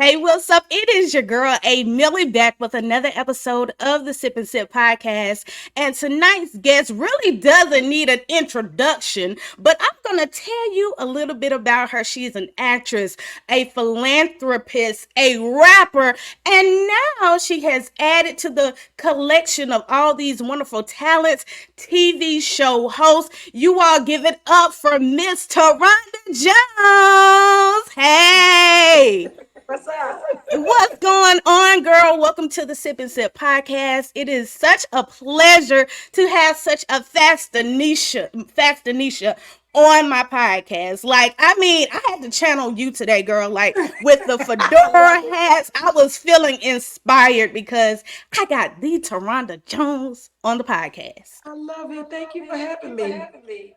Hey, what's up? It is your girl, A Millie, back with another episode of the Sip and Sip podcast. And tonight's guest really doesn't need an introduction, but I'm going to tell you a little bit about her. She is an actress, a philanthropist, a rapper, and now she has added to the collection of all these wonderful talents, TV show host. You all give it up for Miss Taronda Jones. Hey! What's up? What's going on, girl? Welcome to the Sip and Sip podcast. It is such a pleasure to have such a fashionisha on my podcast. Like, I mean, I had to channel you today, girl. Like, with the fedora hats, I was feeling inspired because I got the Taronda Jones on the podcast. I love it. Thank you for having me.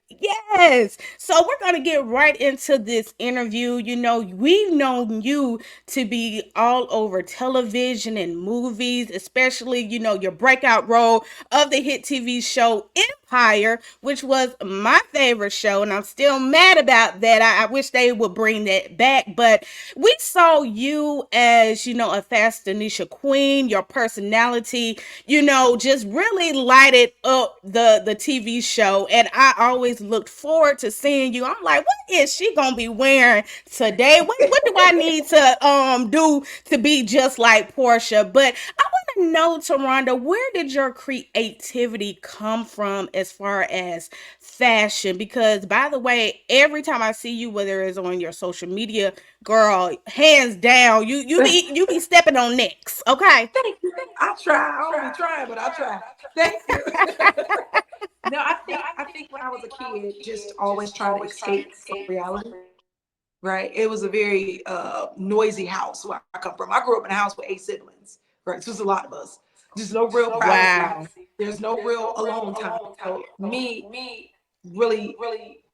Yes. So we're going to get right into this interview. You know, we've known you to be all over television and movies, especially, your breakout role of the hit TV show Empire, which was my favorite show. And I'm still mad about that. I wish they would bring that back. But we saw you as, a fashionista queen, your personality, just really lighted up the TV show. And I always looked forward to seeing you. I'm like, what is she gonna be wearing today? What do I need to do to be just like Portia? But I want to know, Taronda, where did your creativity come from as far as fashion? Because by the way, every time I see you, whether it's on your social media, girl, hands down, you be stepping on necks, okay? Thank you. I try. I don't be trying, but I try. Thank you. No, I think when I was a kid, just always trying to escape from reality. Right. It was a very noisy house where I come from. I grew up in a house with 8 siblings. Right. So there's a lot of us. There's no real privacy. Wow. There's no real alone time. So me really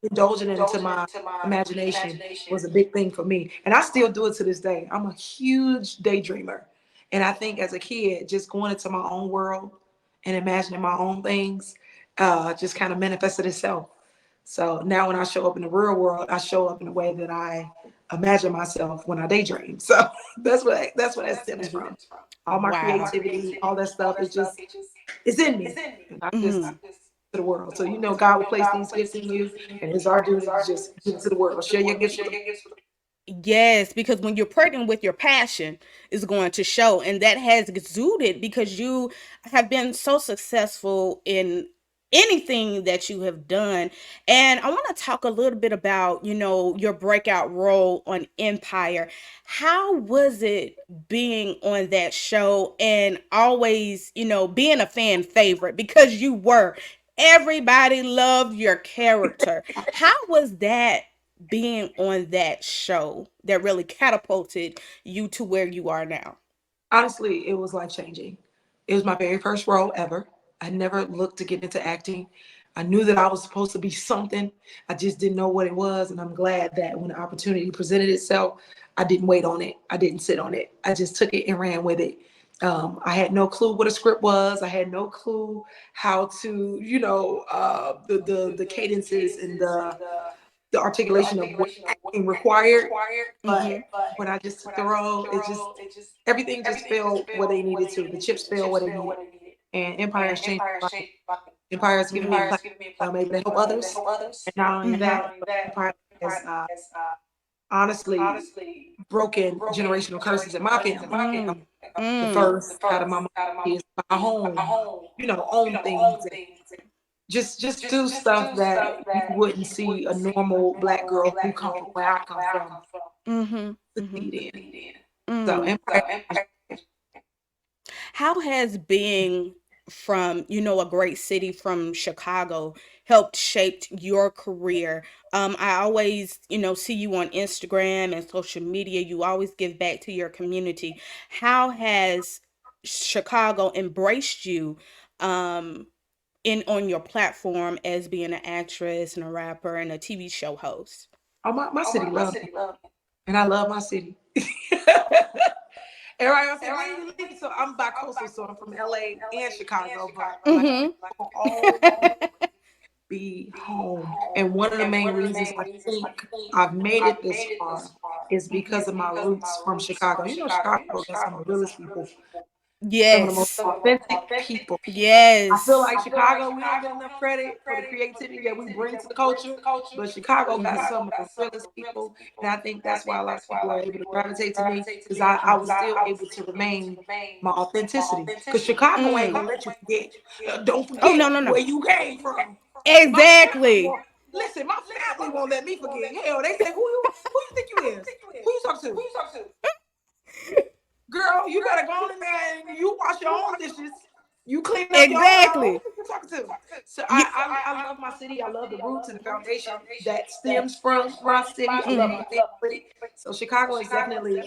indulging into my imagination was a big thing for me. And I still do it to this day. I'm a huge daydreamer. And I think as a kid, just going into my own world and imagining my own things just kind of manifested itself. So now when I show up in the real world, I show up in a way that I imagine myself when I daydream. So that's what that stems from. All my Wow. creativity, all that stuff is just it's in me. And I just Mhm. to the world. So God will place these gifts in you, and it's our duty to just give it to the world. Share your gifts with the Yes, because when you're pregnant with your passion is going to show, and that has exuded because you have been so successful in anything that you have done. And I want to talk a little bit about, your breakout role on Empire. How was it being on that show and always, being a fan favorite because you were? Everybody loved your character. How was that being on that show that really catapulted you to where you are now? honestly, it was life changing. It was my very first role ever. I never looked to get into acting. I knew that I was supposed to be something. I just didn't know what it was. And I'm glad that when the opportunity presented itself, I didn't wait on it. I didn't sit on it. I just took it and ran with it. I had no clue what a script was. I had no clue how to, the cadences and the articulation of what acting required. But Mm-hmm. when I just took the role, it just everything just fell where they needed to. The chips fell where they needed. And Empire has changed my life. Empire has given me a platform I'm able to help others. And not only Mm-hmm. that, but Empire has honestly broken generational curses in my family. Mm. The Mm. first out of my mom is my home, own things and just do stuff that you wouldn't see a normal black girl who come from where I come from Mm-hmm. Mm-hmm. succeed in. So Mm. Empire, How has being from, a great city from Chicago helped shape your career? I always, see you on Instagram and social media. You always give back to your community. How has Chicago embraced you um in on your platform as being an actress and a rapper and a TV show host? my city love me, and I love my city. Everybody else say, where you live? So I'm bi-coastal, so I'm from LA and Chicago, but like Mm-hmm. I will always be home. And one of the main reasons I think I've made it this far is because of my roots from Chicago. You know, Chicago got some of the realest people, some of the most Yes. authentic people. I feel Yes. like Chicago, we don't get enough credit for the creativity that we bring to the culture, but Chicago got some of the realest people, and I think that's why a lot of people are able to gravitate to me because I was still able to remain my authenticity. Because Chicago ain't gonna let you forget. Don't Oh, no, forget no, no. where you came from. My family Exactly. won't listen. My family won't let me forget. Hell, they say who you think you is? Who you talk to? Girl, you better go on in there and you wash your own dishes. You clean up your own house. Who Exactly. you talking to? So You, I love my city. I love the roots and the foundation that stems from my city. I love my family. So Chicago is definitely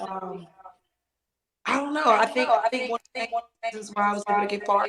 I don't know. I think one of the main reasons why I was able to get far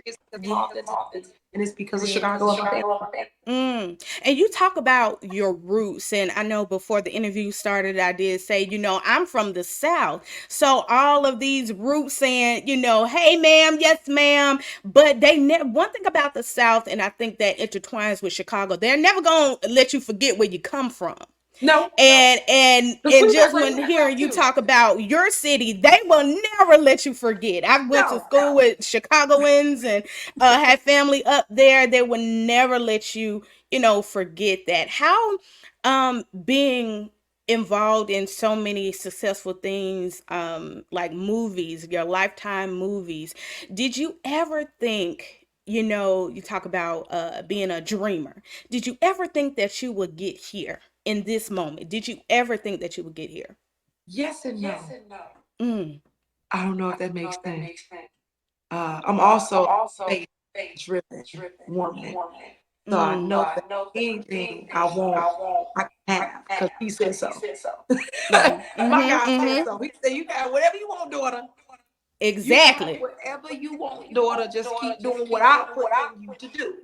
is because of my authenticity. And it's because of Chicago and my family. And you talk about your roots, and I know before the interview started, I did say, I'm from the South, so all of these roots saying, hey, ma'am, yes, ma'am, but they never. One thing about the South, and I think that intertwines with Chicago, they're never gonna let you forget where you come from. No, because And we just represent when the hearing South you too. talk about your city, they will never let you forget. I went to No. school with Chicagoans and had family up there. They will never let you, forget that. How being involved in so many successful things, like movies, your lifetime movies, did you ever think, you talk about being a dreamer, did you ever think that you would get here in this moment? Did you ever think that you would get here? Yes and no. Mm. I don't know if that makes sense. I'm also a faith driven woman. So I Mm. know that anything I want, I can have because he said so. Mhm. My Mhm. God said Mhm. so. He said, you got whatever you want, daughter. You got Exactly. whatever you want, daughter. Just keep doing what I put in you to do.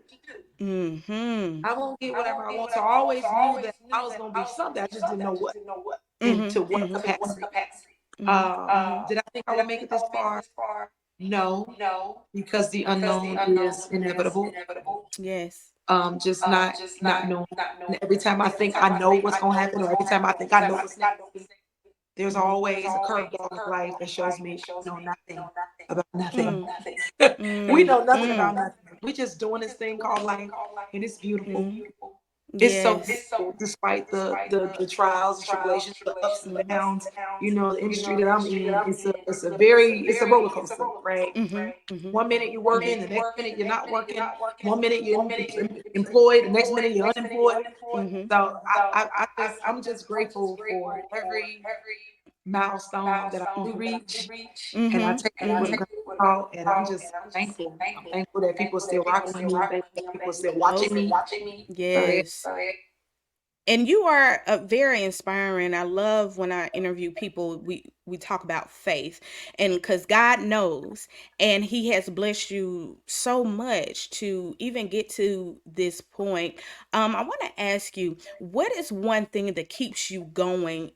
Mhm. I won't get whatever I want. So I always knew that I was going to be something. I just didn't know what and Mhm. to what Mhm. capacity. Mhm. Mhm. Did I think I would make it this far? No, because the unknown is inevitable. Yes. Just not knowing. And every time I think I know what's gonna happen, or every time I think I know what's next, there's Mhm. always a curveball in life that shows me I know nothing about nothing. Mm. We Mm. know nothing Mm. about nothing. We just doing this thing called life, and it's beautiful. Mm. It's so Yes. beautiful, despite the trials and tribulations, the ups and Mhm. downs. You know, the industry that I'm in, it's a roller coaster, right? Mhm. Mhm. One minute you're working, the next minute you're not working. One minute you're employed, the next minute you're unemployed. Mhm. So I'm just grateful for every milestone that I do reach, and I Mhm. take it with a Mhm. grain of salt. And I'm just thankful. I'm thankful that people are still rocking with me. I'm thankful that people are still watching Oh, me. So yeah. yes. And you are very inspiring. I love when I interview people, we talk about faith, and because God knows, and he has blessed you so much to even get to this point. I want to ask you, what is one thing that keeps you going,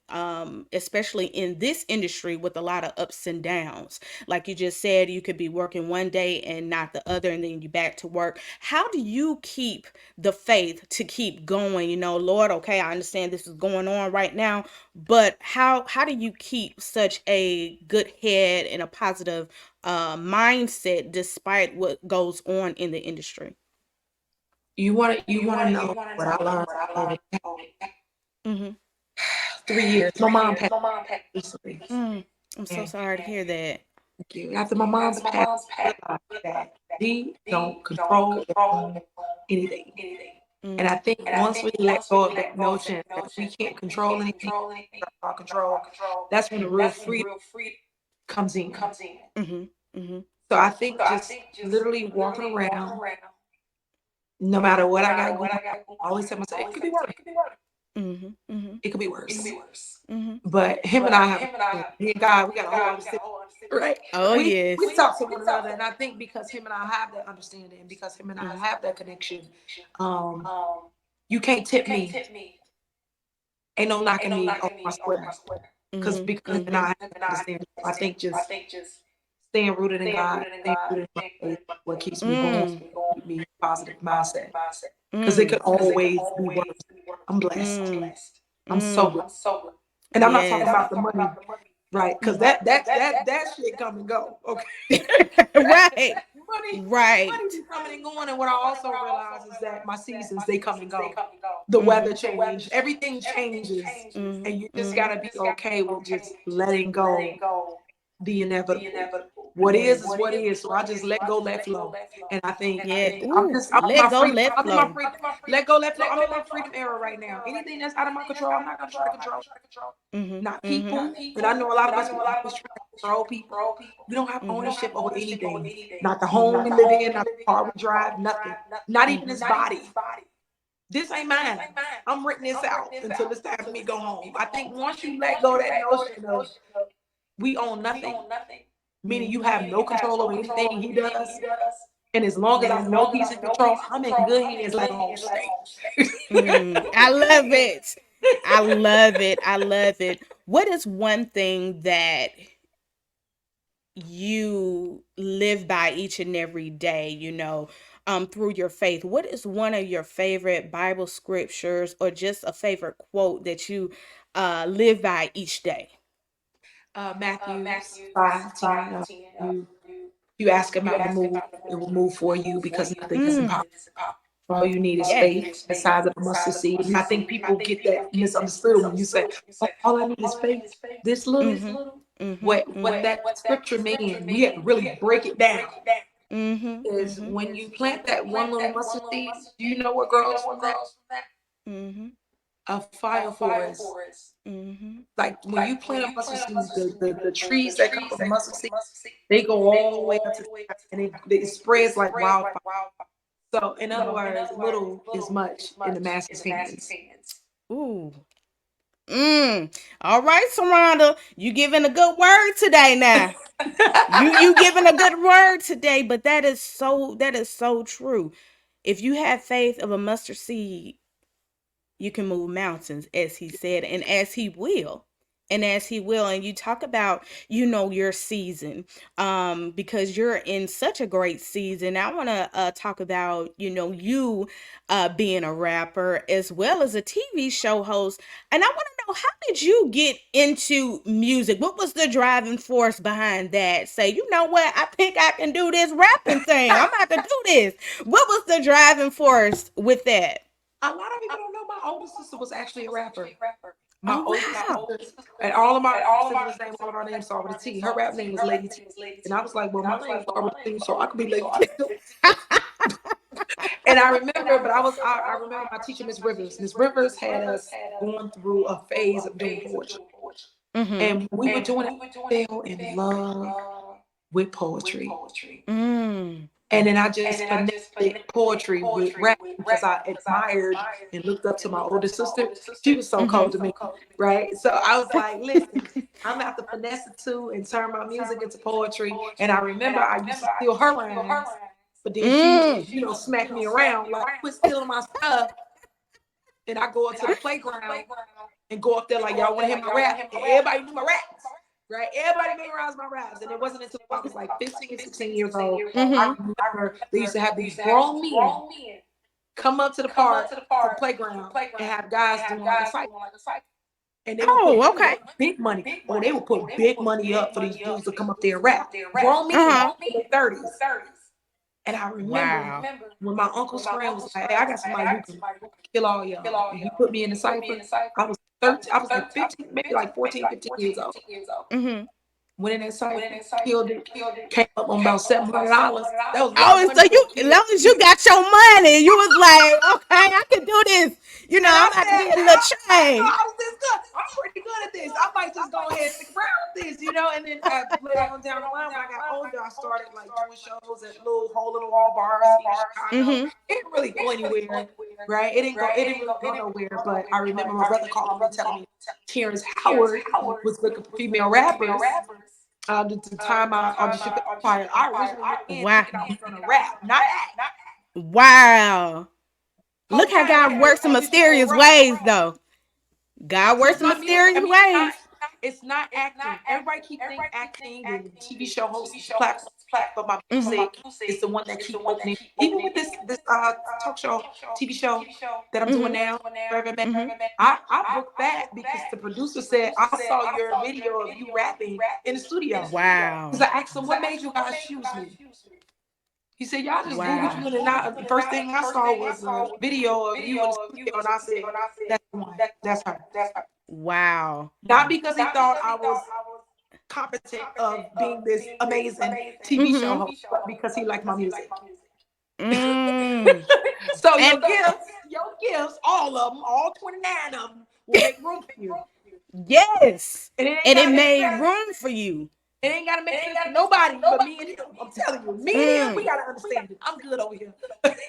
especially in this industry with a lot of ups and downs? Like you just said, you could be working one day and not the other, and then you back to work. How do you keep the faith to keep going? Lord, okay, I understand this is going on right now, but how do you keep such a good head and a positive mindset despite what goes on in the industry? You wanna know what I learned over the past Mm-hmm. 3 years. My mom passed recently. I'm so And sorry to hear that. thank you. After my mom's passed, I realized that we don't control or own anything. And I Mm, think once we let go of that notion that we can't control anything, our control, that's when the real freedom comes in. mm-hmm, mm-hmm, So I think just literally walking around, no matter what I got going on, I always tell myself it could be worse. mm-hmm, mm-hmm, It could be worse. mm-hmm. But him and I have, me and God, we got a whole understanding, right? Oh, We yes. talk to one another, and I think because him and I have that understanding, and because him and I Mm-hmm, have that connection, um, you can't tip me. Ain't no knocking me off my square, mm-hmm, because him and I mm-hmm, have that understanding. So I think just staying rooted in God, staying rooted in my faith, what keeps me going, mm, keep me positive mindset, because it mm, could always be worse. I'm blessed. mm, I'm so mm. blessed. And I'm not talking Yes. about the money, right? Because that shit come and go. Okay. Right. money money Right. be coming and going. And what I also realize is that my seasons, they come and go. The weather change, everything changes, Mhm. and you just Mhm. gotta be okay with just letting go the inevitable. What is Yes. what is. So I just let go, let flow. And I think Yeah. Ooh. I'm in Let my go, freedom. let I'm in my flow. freedom. Let go, let flow. I'm in my freedom era right now. Anything that's out of my control, I'm not gonna try to control. Mhm. Not Mhm. people. And I know a lot of us, we always try to control people. We don't have ownership over anything. Not the home we live in, not the car we drive, nothing. Not even Mhm. this body. This ain't mine. I'm writing this out until it's time for me to go home. I think once you let go that notion of we own nothing, meaning you Mhm. have no control over anything he does. And as long as I know he's in control, I'm in good hands like a whole state. I love it. I love it. I love it. What is one thing that you live by each and every day, through your faith? What is one of your favorite Bible scriptures or just a favorite quote that you live by each day? Matthews 5:10. You ask him out to move, it will move for you because nothing is Mm, impossible. All you need is yes. faith the size of a mustard seed. And I think people get that misunderstood when you say, oh, all I need is faith this little. Mm-hmm. Mm-hmm. What that scripture means, we have to really break it down, Mm-hmm. is Mm-hmm. when you plant that one little mustard seed, do you know what grows from that? Mm-hmm. A fire forest. Mm-hmm. Like when you plant a mustard seed, the trees that come from the mustard seed, they go all the way up to the sky, and it spreads like wildfire. So, in other words, little is much in the master's hands. Ooh. All right, Saranda, you giving a good word today now. You giving a good word today, but that is so true. If you have faith of a mustard seed, you can move mountains, as he said, and as he will. And you talk about, your season, because you're in such a great season. I want to talk about, you being a rapper as well as a TV show host. And I want to know, how did you get into music? What was the driving force behind that? Say, you know what, I think I can do this rapping thing. I'm about to do this. What was the driving force with that? A lot of people don't know my older sister was actually a rapper. My Oh, oldest wow. sister, and all of my siblings' name, all of our names start with a T. Her rap name was Lady T. And I was like, well, my name started with a T, so I could be Lady T too. And I remember, but I remember my teacher, Miss Rivers. Miss Rivers had us going through a phase of doing poetry. Mm-hmm. And when we were doing it, I fell in love with poetry. Mm. And then I just connected poetry with rap because I admired and looked up to my older sister. She was so cold to me, right? So I was like, listen, I'm gonna have to finesse it too and turn my music into poetry. And I remember I used to steal her lines, but then she used to, Mm. smack me around like, quit stealing my stuff. And I go up to the playground and go up there like, y'all want to hear my rap? And everybody knew my raps, right? Everybody memorized my raps. And it wasn't until I was like 15, 16 years old, I Mm-hmm. remember they used to have these grown men come up to the park to the playground and have guys doing like a cycle. And they would put Oh, money okay. up, big money. Oh, they would put big money up for these dudes to come up there and rap. Grown men Uh-huh. in their 30s. And I remember Wow. when my uncle's friend was like, hey, I got somebody who can kill all y'all. And he put me in the cipher. I was 13, I was like 15, maybe like 14, 15 years old. Mm-hmm. Went in that cipher, killed it, came up on about $700. That was a lot Oh, of and money so for a you, as kid. long as you got your money, you was like, okay, I can do this. And I'm I about to said, get a little I didn't know change. I was this good. I'm pretty good at this. I might just go ahead and stick around with this. And then later on down the line, when I got older, I started like doing shows at little hole in the wall bars here in Chicago. Mm-hmm. It didn't really go anywhere, right? It didn't really go nowhere. But I remember my brother calling me, telling me Terrence Howard was looking for female rappers. The time I auditioned for Empire, I originally went in Wow. thinking I was gonna rap, not act. Wow. Look Whole how time I God had works in auditioned for a mysterious rap. ways, though. God So works in my music, I mysterious mean, ways. it's not acting. Everybody keep think acting and TV show host is the platform, but my Mm-hmm. music is the one that keep opening. Even with this this talk show, TV show that I'm doing Mhm. now, Forever Man. Mhm. I booked that because the producer said I saw your video of you rapping in the studio. Wow. Because I asked him, what made you guys choose me? He said, y'all just Googled Wow. you, and I, the first thing I saw was a video of you in the studio, and I said, that's the one, that's her. Wow. Not because he thought I was competent of being this amazing TV show Mhm. host, but because he liked my music. Mm. So And your gifts, all of them, all 29 of them, will make room for you. yes. And it ain't And it got it ain't made got room for you. it ain't got to make sense to nobody but me and him. I'm telling you, me and him, we Mm. got to understand it. I'm good over here.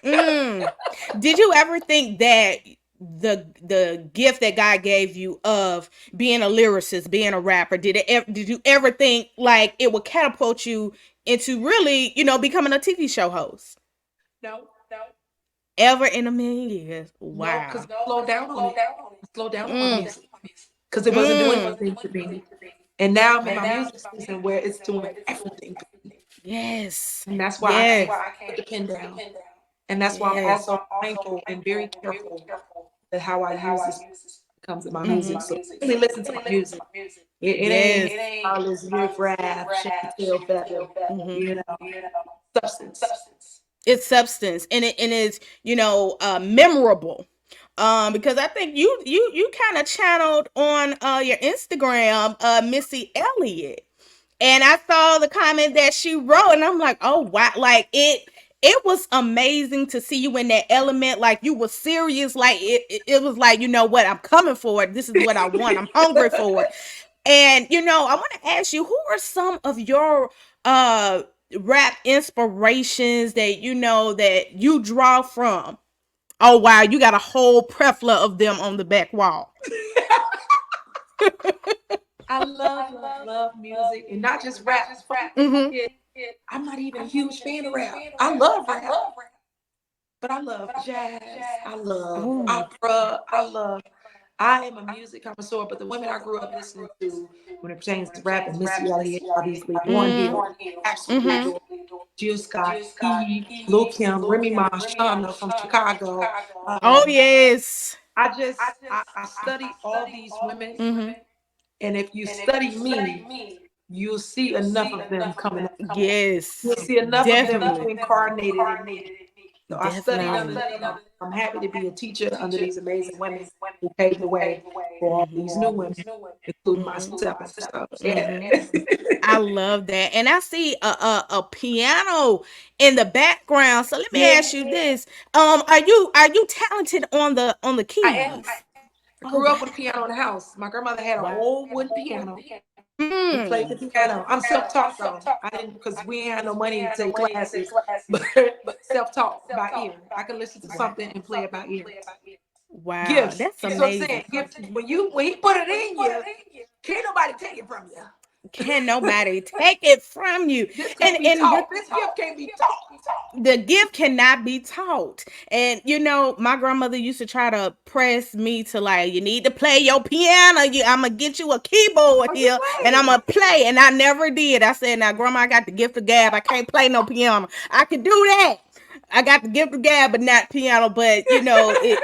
Mm. Did you ever think that the gift that God gave you of being a lyricist, being a rapper, did you ever think like it would catapult you into really, becoming a TV show host? No, Ever in a million years? no, because Wow. I slowed down on it. I slowed down on my Mm. music because it wasn't doing Mm. anything for me. And now I'm in my music season where it's doing everything for me. Yes. And that's why I Yes. can't put the pen down. And that's why I'm Yes. also mindful and very careful with how I use this when it comes to my music. Mhm. So really listen to my music. It ain't Yes. all this riff raff, Chantel feather, Mhm. you know, substance. It's substance, and it is, memorable. Because I think you kind of channeled on your Instagram, Missy Elliott, and I saw the comment that she wrote, and I'm like, oh wow, like it was amazing to see you in that element. Like you were serious. Like it was like, you know what, I'm coming for it. This is what I want. I'm hungry for it. And I want to ask you, who are some of your uh rap inspirations that you draw from? Oh wow, you got a whole plethora of them on the back wall. I love, love, love music and not just rap. The funny thing Mhm. is, I'm not even a huge fan of rap. I love rap, but I love jazz. I love Ooh. opera. I am a music connoisseur, but the women I grew up listening to when it pertains to rap and Missy Elliott, obviously, Lauryn Mm. Hill, absolutely Mhm. adore. Jill Scott, Eve, Lil Kim, Remy Ma, Shauna from Chicago. Oh yes. I study all these women, Mhm. and if you study me, you'll see enough of them coming out. You'll Yes. see enough of them Definitely. incarnated in me. So I studied under Definitely. them. I'm happy to be a teacher under these amazing women who paved the way for all these new women, including Mhm. myself. So yeah. Mhm. I love that. And I see a piano in the background. So let me Yeah, ask you this. Are you talented on the I am. keys? I Oh grew up with a wow. piano in the house. My grandmother had an old wooden piano. We played the Mm. piano. I'm self-taught though. I didn't because we ain't had no money to take classes, but self-taught by ear. I can listen to Wow. something and play it by ear. Wow. Gifts. That's That's what I'm amazing. saying. Gifts. When he put it in you, can't nobody take it from you. Can nobody take it from you? This And can't be and the taught. This gift can't be taught. the gift cannot be taught. And my grandmother used to try to press me to, like, you need to play your piano. I'm gonna get you a keyboard Oh, you here and I'm play. gonna play. And I never did. I said, now grandma, I got the gift of gab. I can't play no piano. I can do that. I got the gift of gab, but not piano. But it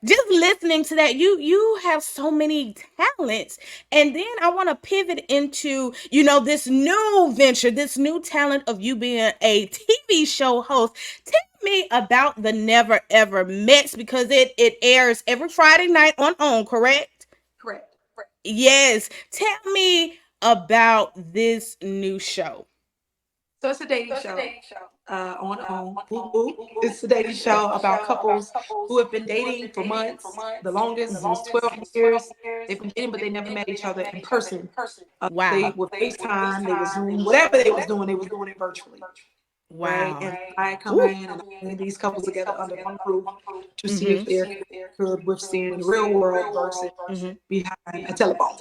just listening to that, you have so many talents. And then I want to pivot into, this new venture, this new talent of you being a TV show host. Tell me about the Never Ever Mets, because it airs every Friday night on, correct? Correct. Yes. Tell me about this new show. So it's a dating show. On Whoop Whoop. It's a dating show about couples who have been dating for months. The longest was 12 years. They've been dating, but they never met each other in person. They Wow. would FaceTime, they would Zoom, whatever they was doing it virtually. Right? Wow. And I come Ooh. in and I bring these couples together under one roof to see if Mm-hmm. they could withstand the real world versus Mm-hmm. behind a telephone.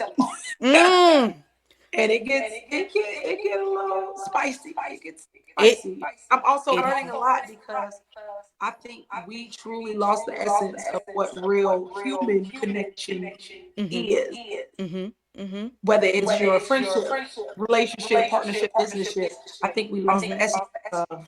Mm. And it get a little spicy. It gets It spicy. I'm also it learning a lot because I think we truly lost the essence of what real human connection mm-hmm. is. Mm-hmm. Mm-hmm. Whether it's your friendship, relationship, partnership, businessship, I think we lost the essence of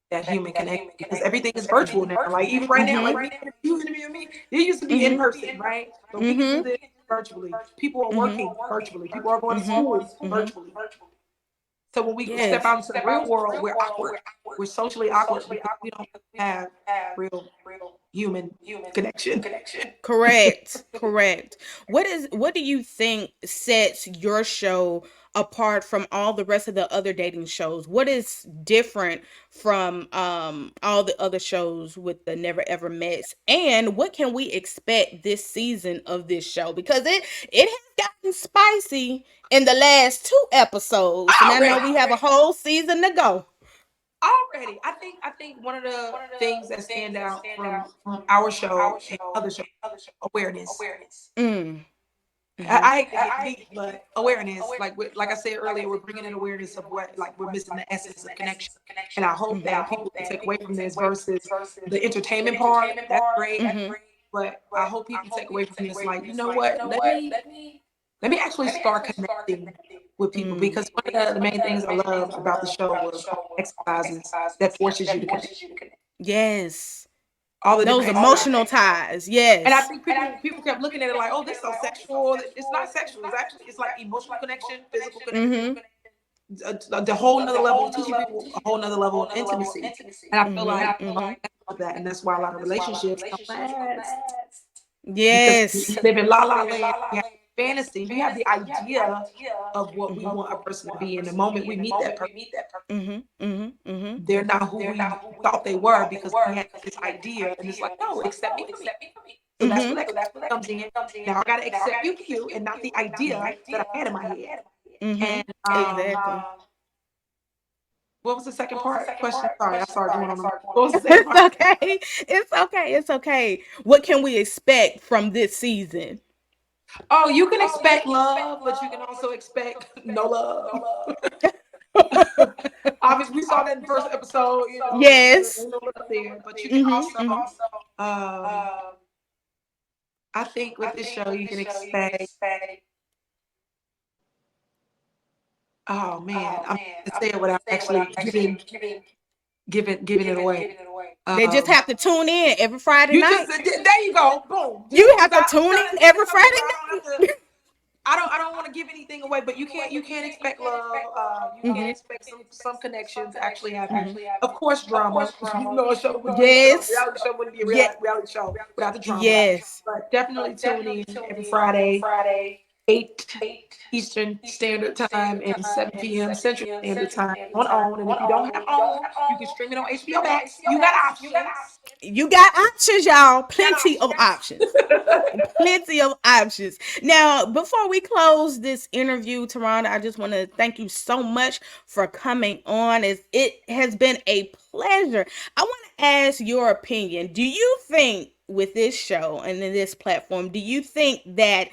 that human connection, because everything is virtual now. Like even right now, like Mhm. me, you interviewing me, it used to be in Mhm. person, right? But we can do Mhm. this virtually. People are Mhm. working virtually. People are going to Mhm. school Mhm. virtually. So when we step Yes. out into the real world, we're awkward. We're socially awkward because we don't have real human connection. Correct. Correct. What do you think sets your show apart from all the rest of the other dating shows? What is different from all the other shows with the Never Ever Mets? And what can we expect this season of this show? Because it has gotten spicy in the last two episodes, and I know Already, we have a whole season to go. already. I think one of the things that stand out from our show and other shows, awareness. Mm. I Mhm. hate to get deep, but awareness, like I said earlier, we're bringing in awareness of what, like, we're missing the essence of connection. And I hope that people can take away from this versus the entertainment part. That's great, Mhm. but I hope people take away from this, like, you know what? Let me actually start connecting with people, Mm. because one of the main things I loved about the show was all the exercises that forces you to connect, Yes. all the Those different exercises. emotional ties. And I Yes. think people kept looking at it like, oh, this is so sexual. It's not sexual. It's actually, it's like emotional connection, physical connection, Mhm. the whole nother level, teaching people a whole nother level of intimacy. And I feel Mhm. like Mhm. that, and that's why a lot of relationships don't last, because Yes. you live in la la land. You have fantasy. You have the idea of what we Mhm. want a person to be. In the moment we meet that person, Mhm. Mhm. Mhm. they're not who we thought they were, because we had this idea, and it's like, no, accept me for me. So that's where Mhm. that comes in. Now I gotta accept you for you, and not the idea that I had in my head. Mhm. And Exactly. what was the second part question? Sorry, I started going on the. What was the second It's part? okay. It's okay. It's okay. What can we expect from this season? Oh, you can expect love, but you can also expect no love. Obviously, we saw that in the first episode. You know, Yes. ain't no love there, but you can Mhm. also. Mhm. Um, I think with this show, you can expect. Oh man, I'm to say it without actually giving it away. They just Um, have to tune in every Friday you just night. there you go, boom. You Yeah, have because to I'm tune trying in to set every this up to Friday where I don't have to. night. I don't want to give anything away, but you can't expect love. You can't Mhm. expect some connections actually happen. Mhm. Of course, drama. You know, a show wouldn't be a Yes. reality show wouldn't be a Yeah. reality show without the drama. Yes. But definitely tune in every Friday, 8 Eastern Standard Time and 7 p.m. Central Standard Time on. And if you don't have on, you can stream it on HBO Max. You got options. You got options, y'all. You got Plenty of options. options. Plenty of options. Now, before we close this interview, Taronda, I just want to thank you so much for coming on. It has been a pleasure. I want to ask your opinion. Do you think with this show and in this platform, do you think that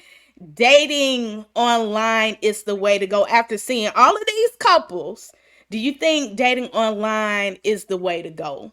dating online is the way to go after seeing all of these couples? Do you think dating online is the way to go?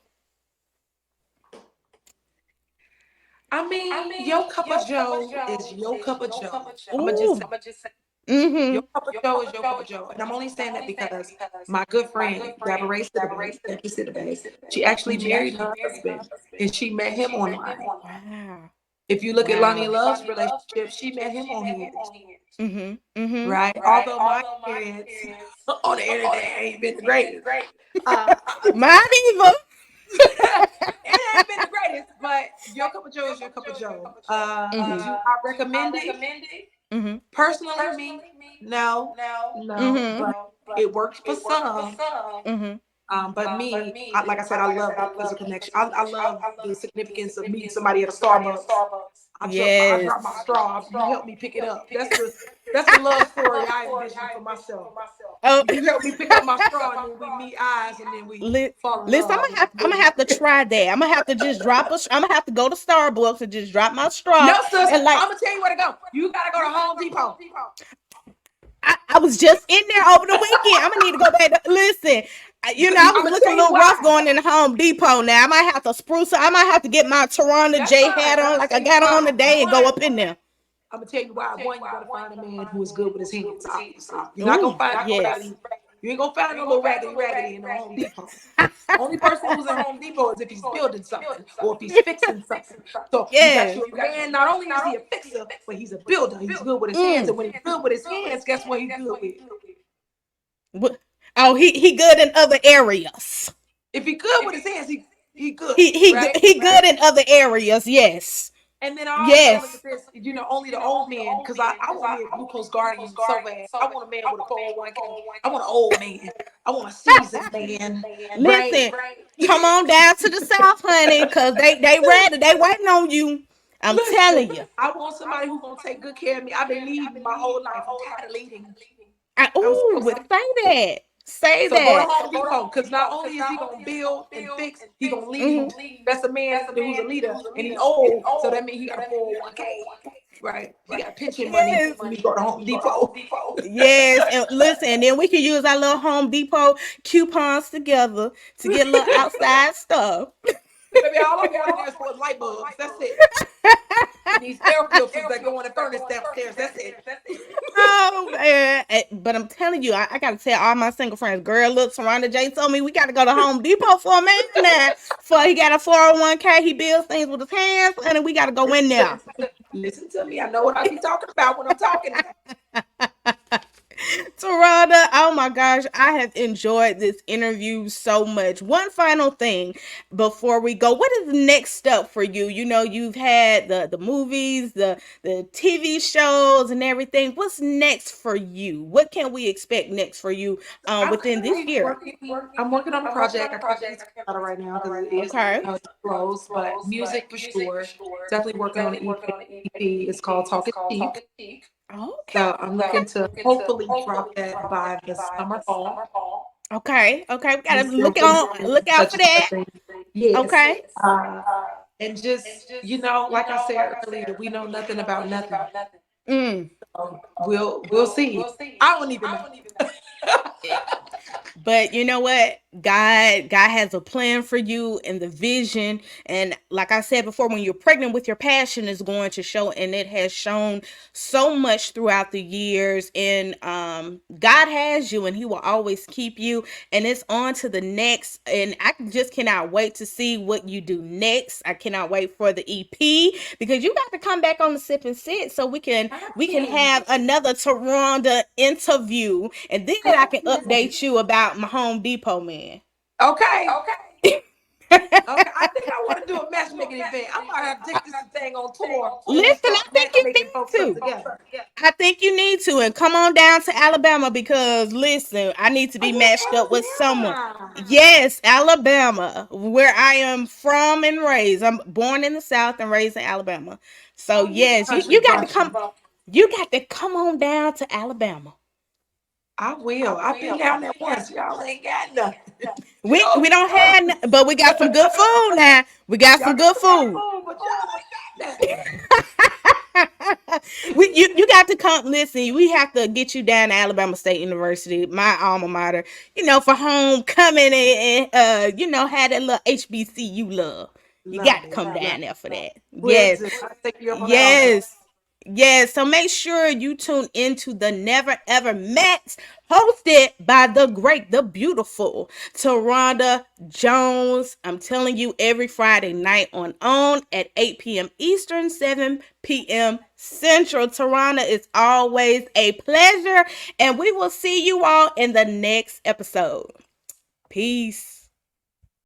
I mean, your cup of Joe is your cup of Joe. I'm gonna just say Ooh. your Mm-hmm. cup of Joe is your cup of Joe, and I'm only saying that because my good friend Deborah Sidibe, Deborah Sidibe, she actually married her husband, and she met him online. Wow. If you look at Lonnie Wow. Love's relationship, she met him on Hinge, Mm-hmm. Mm-hmm. right? Although my experience on the internet ain't been the greatest. Uh, Mine either. it ain't been the greatest, but your cup of Joe is your cup of Joe. Mm-hmm. Do I recommend it? Mm-hmm. Personally, me, no, no, Mm-hmm. but it works for some. Mm-hmm. But me, like I said, I love the physical connection. I love the significance of meeting somebody at a Starbucks. I Yes. drop my straw. You help me pick it up. That's the love story I envision for myself. Oh. You help me pick up my straw, and then we meet eyes, and then we Li- fall in Listen, love. And I'm gonna have to try that. I'm gonna have to just drop a. I'm gonna have to go to Starbucks and just drop my straw no, sis, and like I'm gonna tell you where to go. You gotta go to Home Depot. I was just in there over the weekend. I'm gonna need to go back. Listen, I I'm was gonna looking tell a you little rough why. going in the Home Depot. Now I might have to spruce. I might have to get my Toronto That's J fine, hat but I'm on, gonna like tell I you got on why. today, and go up in there. I'm gonna tell you why. One, you gotta find a man who is good with his hands. Obviously, you're not gonna Ooh, find yes. nobody. You ain't gonna find no little raggedy in the Home Depot. Only person who's in Home Depot is if he's building something or if he's fixing something. So you got Yes. your man, not only is he a fixer, but he's a builder. He's good with his hands. Mm. And when he's good with his hands, guess what he's good with? Oh, he good in other areas. If he good with his hands, he good, right? He good in other areas. Yes. And then I also look Yes. at this, only the old men, because I want me a glucose guardian so bad. I want a man with a 401k. I want an old man. I want a seasoned man, right? Listen, come on down to the south, honey, cause they ready. They waiting on you. I'm Listen, telling you. I want somebody who's gonna take good care of me. I've been leading my whole life. I'm tired of leading. I'm Ooh, so say that. Say So go to that. Home Depot, because not only is he gonna build and fix, he gonna Mhm. lead. That's a man who's a leader, and he old, so that means he got a 401k, right? He got pension money Yes. when he go to Home Depot. Yes, and listen, and then we can use our little Home Depot coupons together to get a little outside stuff. Baby, all I'm going in there is for light bulbs. That's it. And these air filters that go in the furnace downstairs. That's it. Oh man! But I'm telling you, I gotta tell all my single friends, girl, look, Saranda J told me we gotta go to Home Depot for a man now. For he got a 401k, he builds things with his hands, and we gotta go in there. Listen to me. I know what I be talking about when I'm talking. Tarada, oh my gosh, I have enjoyed this interview so much. One final thing before we go, what is the next step for you? You know, you've had the movies, the TV shows, and everything. What's next for you? What can we expect next for you I'm within this currently year? working. I'm working on a project. I can't really talk about it right now because it is Okay. closed, but music for sure. Definitely working on an EP. It's called Talking Cheap. Okay. So I'm looking to hopefully drop that by the summer fall. Okay. Okay. We We gotta still in look out such for and that. such thing. Yes. Okay. And just, like I said earlier, we know nothing about nothing. Mm. We'll see. I don't even know. But you know what? God has a plan for you and the vision. And like I said before, when you're pregnant with your passion is going to show, and it has shown so much throughout the years. And God has you, and He will always keep you. And it's on to the next. And I just cannot wait to see what you do next. I cannot wait for the EP because you got to come back on the sip and sit so we can Hey, have another Taronda interview, and then I can update you about my Home Depot man. okay. Okay, I think I want to do a matchmaking event. I might have to take this thing on tour and just Listen, I start think you matchmaking folks up need to. together. I think you need to, and come on down to Alabama because listen, I need to be matched up with Oh, someone. Alabama. Yes, Alabama, where I am from and raised. I'm born in the South and raised in Alabama. So Oh, you yes, country you got to bumpkin. come. You got to come on down to Alabama. I will. I've been down there once. Y'all ain't got nothing. We don't have, but we got some good food now. We got Y'all some got good some good food. food, but y'all ain't got nothing. You got to come listen. We have to get you down to Alabama State University, my alma mater. For homecoming and have that little HBCU love. You got Love to it. come Love down it. there for that. Will Yes, do. I'll take you up on that offer. yes. Yes, so make sure you tune into the Never Ever Met, hosted by the great, the beautiful Taronda Jones. I'm telling you, every Friday night on at 8 p.m. Eastern, 7 p.m. Central. Taronda, it's always a pleasure, and we will see you all in the next episode. Peace.